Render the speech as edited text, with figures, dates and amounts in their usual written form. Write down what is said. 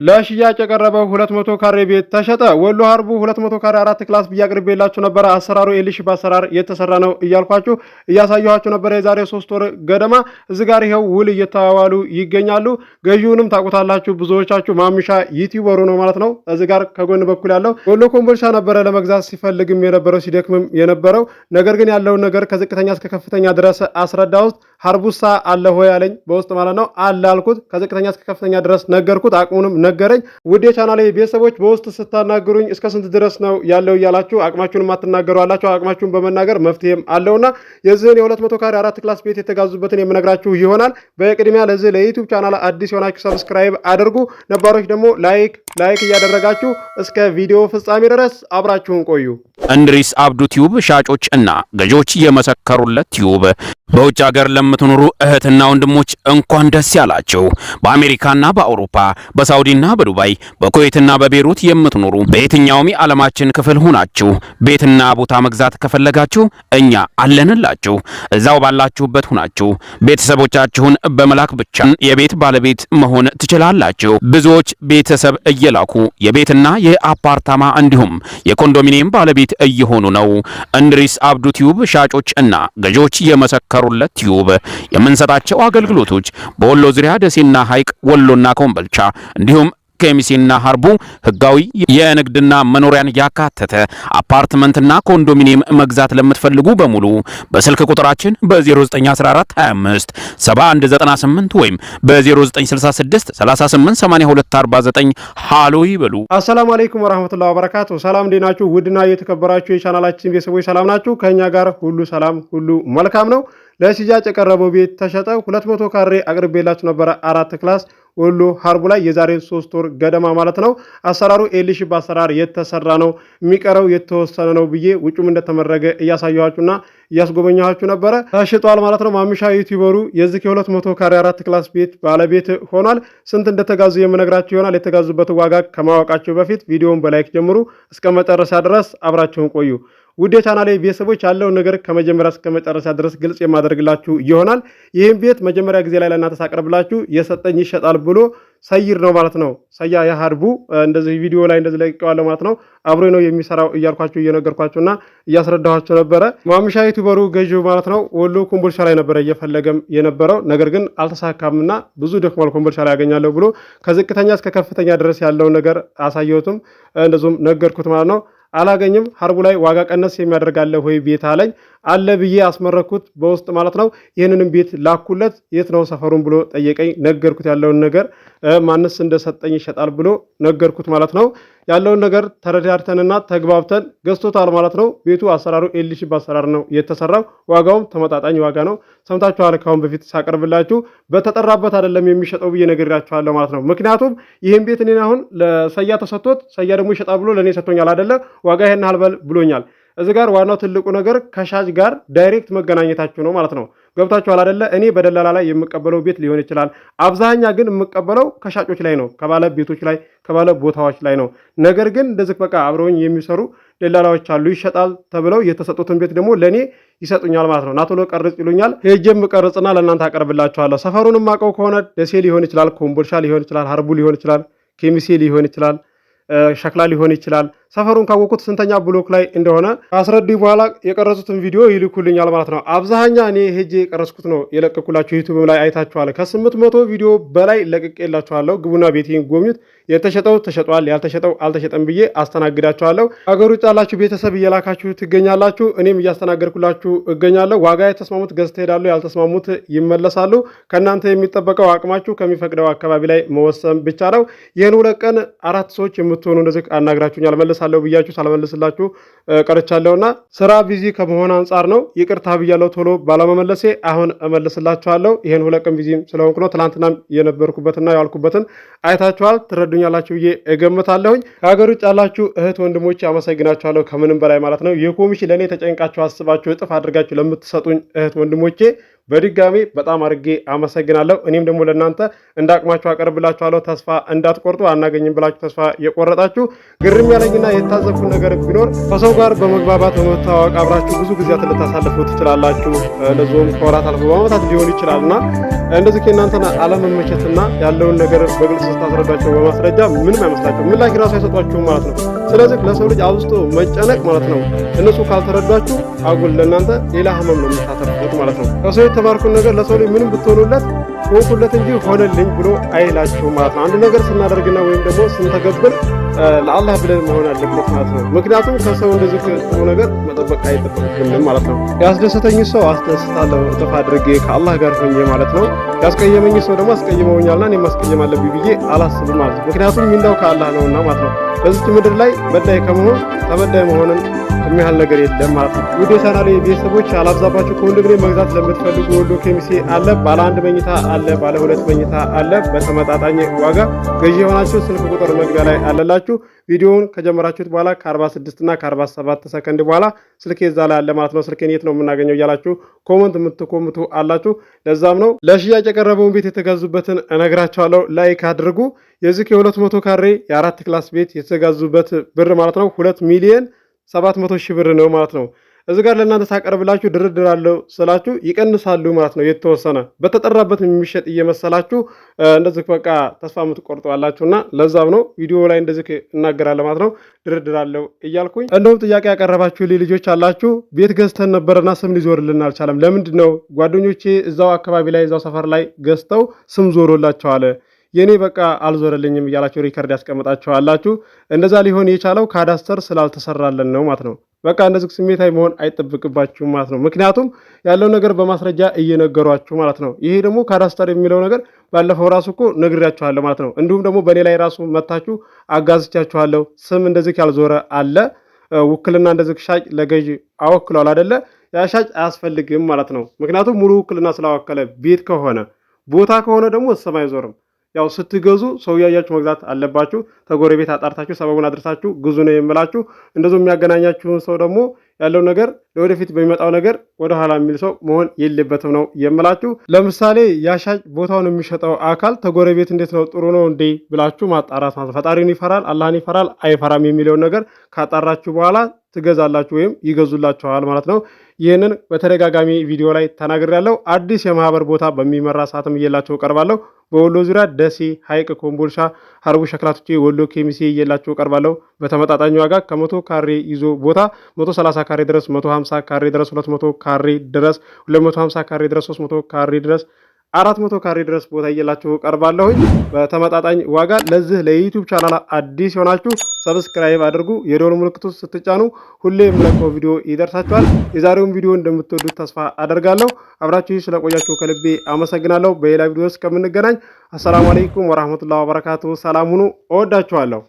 ለሽያጭ የቀረበው 200 ካሬ ቤት ተሸጠ። ወሎ ሀርቡ 200 ካሬ 4 ክላስ ብያቅርቤላችሁ ነበር። አሰራሩ ኤልሺ በአሰራር የተሰራ ነው እያልኳችሁ እያሳየኋችሁ ነበር። የዛሬ 3 ወር ገደማ እዚህ ጋር ይሄው ውል እየተዋዋሉ ይገኛሉ። ገዢውንም ታውቁታላችሁ ብዙዎቻችሁ፣ ማምሻ ዩቲዩበሩ ነው ማለት ነው። እዚህ ጋር ከጎን በኩል ያለው ወሎ ኮምቦልቻ ነበረ ለመግዛት ሲፈልግም የነበረው ሲደክምም የነበረው ነገር ግን ያለውን ነገር ከዝቅተኛ እስከ ከፍተኛ ድረስ አስረዳ ውስጥ ሀርቡሳ አለ ሆይ አለኝ በውስጥ ማለት ነው። አለ አልኩት። ከዝቅተኛ እስከ ከፍተኛ ድረስ ነገርኩት። አቅሙንም ነገረኝ። ውድ የቻናሌ ቤተሰቦች በውስጥ ስታናግሩኝ እስከ ስንት ድረስ ነው ያለው እያላችሁ አቅማችሁን ማትናገሩ አላችሁ። አቅማችሁን በመናገር መፍትሄም አለውና የዚህን የ200 ካሬ 4 ክላስ ቤት የተጋዙበትን የምነግራችሁ ይሆናል። በቅድሚያ ለዚህ ለዩቲዩብ ቻናል አዲስ የሆናችሁ ሰብስክራይብ አድርጉ። ነባሮች ደግሞ ላይክ እያደረጋችሁ እስከ ቪዲዮ ፍጻሜ ድረስ አብራችሁን ቆዩ። እንድሪስ አብዱ ቲዩብ ሻጮች እና ገዢዎች የመሰከሩለት ቲዩብ በውጭ ሀገር ለምትኖሩ እህትና ወንድሞች እንኳን ደስ ያላችሁ። በአሜሪካና በአውሮፓ በሳውዲና በዱባይ በኩዌትና በቤሩት የምትኖሩ በየትኛውም የዓለማችን ክፍል ሆናችሁ ቤትና ቦታ መግዛት ከፈለጋችሁ እኛ አለንላችሁ። እዛው ባላችሁበት ሆናችሁ ቤተሰቦቻችሁን በመላክ ብቻ የቤት ባለቤት መሆን ትችላላችሁ። ብዙዎች ቤተሰብ እየላኩ የቤትና የአፓርታማ እንዲሁም የኮንዶሚኒየም ባለቤት እየሆኑ ነው። እንድሪስ አብዱ ቲዩብ ሻጮች እና ገዢዎች የመሰከሩለት ቲዩብ የምንሰጣቸው አገልግሎቶች በወሎ ዙሪያ ደሴና ሐይቅ፣ ወሎና ኮምቦልቻ እንዲሁም ከሚሴና ሀርቡ ህጋዊ የንግድና መኖሪያን ያካተተ አፓርትመንትና ኮንዶሚኒየም መግዛት ለምትፈልጉ በሙሉ በስልክ ቁጥራችን በ0914 25 7198 ወይም በ0966 388249 ሃሎ ይበሉ። አሰላሙ አለይኩም ወራህመቱላሂ ወበረካቱ። ሰላም እንዴት ናችሁ? ውድና የተከበራችሁ የቻናላችን ቤተሰቦች ሰላም ናችሁ? ከኛ ጋር ሁሉ ሰላም ሁሉ መልካም ነው። ለሽያጭ የቀረበው ቤት ተሸጠ። 200 ካሬ አቅርቤላችሁ ነበር 4 ክላስ ወሎ ሀርቡ ላይ የዛሬ 3 ወር ገደማ ማለት ነው። አሰራሩ ኤልሺ በአሰራር የተሰራ ነው። የሚቀረው የተወሰነ ነው ብዬ ውጭም እንደተመረገ እያሳየኋችሁና እያስጎበኛችሁ ነበረ። ተሽጧል ማለት ነው። ማምሻ ዩቲዩበሩ የዚህ የ200 ካሬ 4 ክላስ ቤት ባለቤት ሆኗል። ስንት እንደተጋዙ የምነግራችሁ ይሆናል። የተጋዙበት ዋጋ ከማወቃችሁ በፊት ቪዲዮውን በላይክ ጀምሩ። እስከ መጨረሻ ድረስ አብራችሁን ቆዩ። ውድ የቻናሌ ቤተሰቦች ያለውን ነገር ከመጀመሪያ እስከ መጨረሻ ድረስ ግልጽ የማደርግላችሁ ይሆናል። ይህም ቤት መጀመሪያ ጊዜ ላይ ለእናንተ ሳቀርብላችሁ የሰጠኝ ይሸጣል ብሎ ሰይር ነው ማለት ነው። ሰያ የሀርቡ እንደዚህ ቪዲዮ ላይ እንደዚህ ለቅቄዋለሁ ማለት ነው። አብሮ ነው የሚሰራው እያልኳችሁ እየነገርኳችሁና እያስረዳኋችሁ ነበረ። ማምሻ ዩቲዩበሩ ገዢው ማለት ነው ወሎ ኮምቦልቻ ላይ ነበረ እየፈለገም የነበረው ነገር ግን አልተሳካምና ብዙ ደክሟል ኮምቦልቻ ላይ ያገኛለሁ ብሎ ከዝቅተኛ እስከ ከፍተኛ ድረስ ያለውን ነገር አሳየሁትም እንደዚሁም ነገርኩት ማለት ነው። አላገኝም። ሀርቡ ላይ ዋጋ ቀነስ የሚያደርጋለ ወይ ቤት አለኝ። አለ ብዬ አስመረኩት በውስጥ ማለት ነው። ይህንንም ቤት ላኩለት። የት ነው ሰፈሩን ብሎ ጠየቀኝ። ነገርኩት ያለውን ነገር ማንስ እንደሰጠኝ ይሸጣል ብሎ ነገርኩት ማለት ነው። ያለውን ነገር ተረዳድተንና ተግባብተን ገዝቶታል ማለት ነው። ቤቱ አሰራሩ ኤልሺ በአሰራር ነው የተሰራው። ዋጋውም ተመጣጣኝ ዋጋ ነው። ሰምታችኋል። ካሁን በፊት ሳቀርብላችሁ በተጠራበት አይደለም የሚሸጠው ብዬ ነግሬያችኋለሁ ማለት ነው። ምክንያቱም ይህን ቤት እኔን አሁን ለሰያ ተሰጥቶት ሰያ ደግሞ ይሸጣል ብሎ ለእኔ ሰጥቶኛል አይደለ? ዋጋ ይሄን ያህል በል ብሎኛል። እዚህ ጋር ዋናው ትልቁ ነገር ከሻጭ ጋር ዳይሬክት መገናኘታችሁ ነው ማለት ነው። ገብታችኋል አይደለ? እኔ በደላላ ላይ የምቀበለው ቤት ሊሆን ይችላል። አብዛኛ ግን የምቀበለው ከሻጮች ላይ ነው፣ ከባለ ቤቶች ላይ ከባለ ቦታዎች ላይ ነው። ነገር ግን እንደዚህ በቃ አብረውኝ የሚሰሩ ደላላዎች አሉ። ይሸጣል ተብለው የተሰጡትን ቤት ደግሞ ለእኔ ይሰጡኛል ማለት ነው። ናቶሎ ቀርጽ ይሉኛል። ሄጄም ቀርጽና ለእናንተ አቀርብላችኋለሁ። ሰፈሩንም አውቀው ከሆነ ደሴ ሊሆን ይችላል፣ ኮምቦልቻ ሊሆን ይችላል፣ ሀርቡ ሊሆን ይችላል፣ ኬሚሴ ሊሆን ይችላል፣ ሸክላ ሊሆን ይችላል። ሰፈሩን ካወቁት ስንተኛ ብሎክ ላይ እንደሆነ አስረዱኝ። በኋላ የቀረጹትን ቪዲዮ ይልኩልኛል ማለት ነው። አብዛኛ እኔ ሄጄ የቀረጽኩት ነው የለቀኩላችሁ። ዩቲዩብ ላይ አይታችኋል። ከ800 ቪዲዮ በላይ ለቅቄላችኋለሁ። ግቡና ቤቴን ጎብኙት። የተሸጠው ተሸጧል፣ ያልተሸጠው አልተሸጠም ብዬ አስተናግዳችኋለሁ። አገር ውጭ ያላችሁ ቤተሰብ እየላካችሁ ትገኛላችሁ። እኔም እያስተናገድኩላችሁ እገኛለሁ። ዋጋ የተስማሙት ገዝተው ሄዳሉ፣ ያልተስማሙት ይመለሳሉ። ከእናንተ የሚጠበቀው አቅማችሁ ከሚፈቅደው አካባቢ ላይ መወሰን ብቻ ነው። ይህን 2 ቀን 4 ሰዎች የምትሆኑ እንደዚህ አናግራችሁኛል። መለሳለሁ ብያችሁ ሳልመልስላችሁ ቀርቻለሁና ስራ ቢዚ ከመሆን አንጻር ነው። ይቅርታ ብያለሁ ቶሎ ባለመመለሴ። አሁን እመልስላችኋለሁ። ይሄን 2 ቀን ቢዚ ስለሆንኩ ነው። ትናንትናም የነበርኩበትና ያልኩበትን አይታችኋል። ትረዱኛላችሁ ብዬ እገምታለሁኝ። ከሀገር ውጭ ያላችሁ እህት ወንድሞች አመሰግናችኋለሁ ከምንም በላይ ማለት ነው። ይህ ኮሚሽን ለእኔ ተጨንቃችሁ አስባችሁ እጥፍ አድርጋችሁ ለምትሰጡኝ እህት ወንድሞቼ በድጋሚ በጣም አድርጌ አመሰግናለሁ። እኔም ደግሞ ለእናንተ እንዳቅማችሁ አቀርብላችኋለሁ። ተስፋ እንዳትቆርጡ። አናገኝም ብላችሁ ተስፋ የቆረጣችሁ ግርም ያለኝና የታዘብኩት ነገር ቢኖር ከሰው ጋር በመግባባት በመተዋወቅ አብራችሁ ብዙ ጊዜያት ልታሳልፉ ትችላላችሁ። ለዞም ከወራት አልፎ በዓመታት ሊሆን ይችላልና እንደዚህ ከእናንተን አለመመቸትና ያለውን ነገር በግልጽ ስታስረዳቸው በማስረጃ ምንም አይመስላቸው ምላሽ ራሱ አይሰጧችሁም ማለት ነው። ስለዚህ ለሰው ልጅ አብዝቶ መጨነቅ ማለት ነው እነሱ ካልተረዷችሁ አጉል ለእናንተ ሌላ ህመም ነው የምታተርፉት ማለት ነው። ከሰው የተማርኩት ነገር ለሰው ልጅ ምንም ብትሆኑለት ሆንኩለት እንጂ ሆነልኝ ብሎ አይላችሁም ማለት ነው። አንድ ነገር ስናደርግና ወይም ደግሞ ስንተገብር ለአላህ ብለን መሆን አለበት ማለት ነው። ምክንያቱም ከሰው እንደዚህ ጥሩ ነገር መጠበቅ አይጠበቅብንም ማለት ነው። ያስደሰተኝ ሰው አስደስታለሁ እጥፍ አድርጌ ከአላህ ጋር ሆኜ ማለት ነው። ያስቀየመኝ ሰው ደግሞ አስቀይመውኛልና እኔ ማስቀየም አለብኝ ብዬ አላስብም ማለት ነው። ምክንያቱም ሚንዳው ከአላህ ነውና ማለት ነው። በዚች ምድር ላይ በዳይ ከመሆን ተበዳይ መሆንን የሚያህል ነገር የለም ማለት ነው። ውድ የቻናሌ ቤተሰቦች አላብዛባችሁ። ኮንዶሚኒየም መግዛት ለምትፈልጉ ወሎ ኬሚሴ አለ። ባለ 1 መኝታ አለ፣ ባለ 2 መኝታ አለ። በተመጣጣኝ ዋጋ ገዢ የሆናችሁ ስልክ ቁጥር መግቢያ ላይ አለላችሁ። ቪዲዮውን ከጀመራችሁት በኋላ ከ46 እና ከ47 ሰከንድ በኋላ ስልኬ እዛ ላይ አለ ማለት ነው። ስልኬን የት ነው የምናገኘው እያላችሁ ኮመንት የምትኮምቱ አላችሁ። ለዛም ነው ለሽያጭ የቀረበውን ቤት የተገዙበትን እነግራችኋለሁ። ላይክ አድርጉ። የዚህ የ200 ካሬ የ4 ክላስ ቤት የተገዙበት ብር ማለት ነው 2,700,000 ብር ነው ማለት ነው። እዚህ ጋር ለእናንተ ሳቀርብላችሁ ድርድር አለው ስላችሁ ይቀንሳሉ ማለት ነው። የተወሰነ በተጠራበት የሚሸጥ እየመሰላችሁ እንደዚህ በቃ ተስፋ የምትቆርጡ አላችሁና ለዛም ነው ቪዲዮ ላይ እንደዚህ እናገራለሁ ማለት ነው። ድርድር አለው እያልኩኝ እንደውም ጥያቄ ያቀረባችሁ ልጆች አላችሁ። ቤት ገዝተን ነበርና ስም ሊዞርልን አልቻለም። ለምንድን ነው? ጓደኞቼ እዛው አካባቢ ላይ እዛው ሰፈር ላይ ገዝተው ስም ዞሮላቸዋል። የኔ በቃ አልዞረልኝም እያላችሁ ሪከርድ ያስቀምጣችሁ አላችሁ። እንደዛ ሊሆን የቻለው ካዳስተር ስላልተሰራለን ነው ማለት ነው። በቃ እንደዚህ ስሜታዊ መሆን አይጠብቅባችሁም ማለት ነው። ምክንያቱም ያለው ነገር በማስረጃ እየነገሯችሁ ማለት ነው። ይሄ ደግሞ ካዳስተር የሚለው ነገር ባለፈው ራሱ እኮ ነግሬያችኋለሁ ማለት ነው። እንዲሁም ደግሞ በኔ ላይ ራሱ መታችሁ አጋዝቻችኋለሁ። ስም እንደዚህ ያልዞረ አለ። ውክልና እንደዚህ ሻጭ ለገዥ አወክሏል አይደለ? ያ ሻጭ አያስፈልግም ማለት ነው። ምክንያቱም ሙሉ ውክልና ስላወከለ ቤት ከሆነ ቦታ ከሆነ ደግሞ ስም አይዞርም። ያው ስትገዙ ሰው ያያችሁ መግዛት አለባችሁ። ተጎረቤት አጣርታችሁ ሰበቡን አድርሳችሁ ግዙ ነው የምላችሁ። እንደዚህ የሚያገናኛችሁን ሰው ደግሞ ያለው ነገር ለወደፊት በሚመጣው ነገር ወደ ኋላ የሚል ሰው መሆን የለበትም ነው የምላችሁ። ለምሳሌ ያሻጭ ቦታውን የሚሸጠው አካል ተጎረቤት እንዴት ነው ጥሩ ነው እንዴ ብላችሁ ማጣራት ማለት ፈጣሪን ይፈራል አላህን ይፈራል አይፈራም የሚለውን ነገር ካጣራችሁ በኋላ ትገዛላችሁ ወይም ይገዙላችኋል ማለት ነው። ይህንን በተደጋጋሚ ቪዲዮ ላይ ተናግሬያለሁ። አዲስ የማህበር ቦታ በሚመራ ሰዓትም እየላችሁ ቀርባለሁ። በወሎ ዙሪያ ደሴ፣ ሐይቅ፣ ኮምቦልቻ፣ ሀርቡ ሸክላቶቼ፣ ወሎ ኬሚሴ እየላችሁ ቀርባለሁ። በተመጣጣኝ ዋጋ ከ100 ካሬ ይዞ ቦታ 130 ካሬ ድረስ 150 ካሬ ድረስ 200 ካሬ ድረስ 250 ካሬ ድረስ 300 ካሬ ድረስ 400 ካሬ ድረስ ቦታ እየላችሁ ቀርባለሁኝ በተመጣጣኝ ዋጋ። ለዚህ ለዩቲዩብ ቻናል አዲስ የሆናችሁ ሰብስክራይብ አድርጉ። የደወል ምልክቱ ስትጫኑ ሁሌ የምለቀው ቪዲዮ ይደርሳችኋል። የዛሬውን ቪዲዮ እንደምትወዱት ተስፋ አደርጋለሁ። አብራችሁ ስለቆያችሁ ከልቤ አመሰግናለሁ። በሌላ ቪዲዮ እስከምንገናኝ አሰላሙ አለይኩም ወራህመቱላሂ ወበረካቱ። ሰላም ሁኑ። እወዳችኋለሁ።